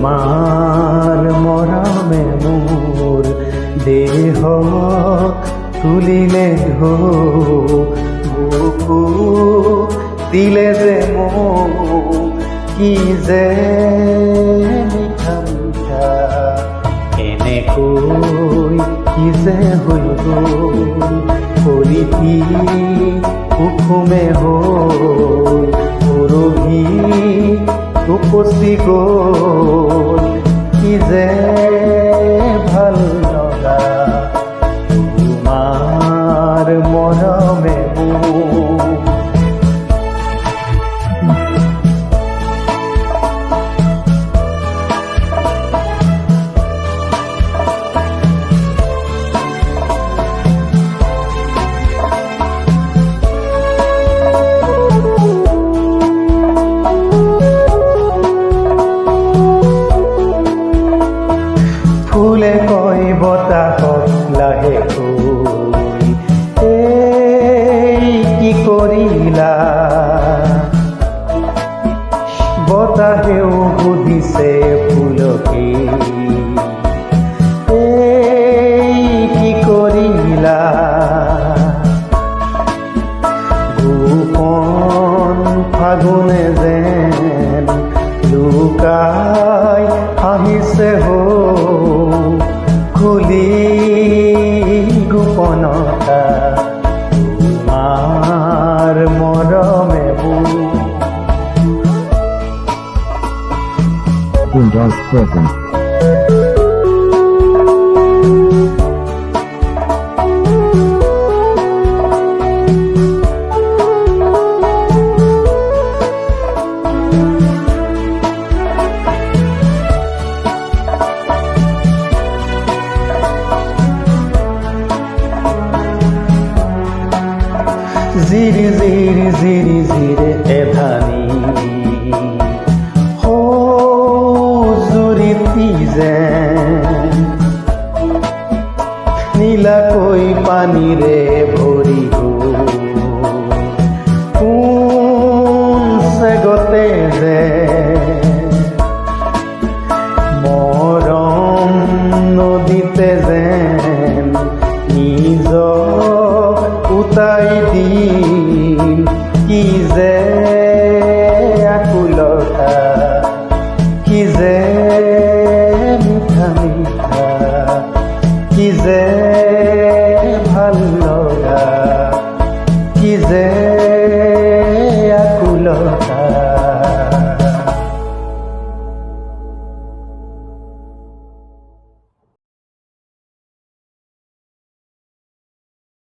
তোমাৰ মৰমে মোৰ দেহক তুলিলে ঢৌ বুকু দিলে যে মোক কি যে মিঠা মিঠা এনেকৈ কি যে হৈ গ'ল কলিটি কুসুমে হ'ল পৰহি উপচি গ'ল কি যে ভাল লগা তোমাৰ মৰমে মোৰ ফুলে কয় বতাহত লাহেকৈ এই কি কৰিলা বতাহেও সুধিছে ফুলকে এই কি কৰিলা গোপন ফাগুনে যেন লুকাই আহিছে খুলি গোপনতা তোমাৰ মৰমে Windows present. জিৰি জিৰি জিৰি জিৰে এধানি জুৰিতি যেন নীলাকৈ পানীৰে ভৰি গ'ল কোন চেগতে যে মৰম নদীতে যেন নিজক উটাই দিল কি যে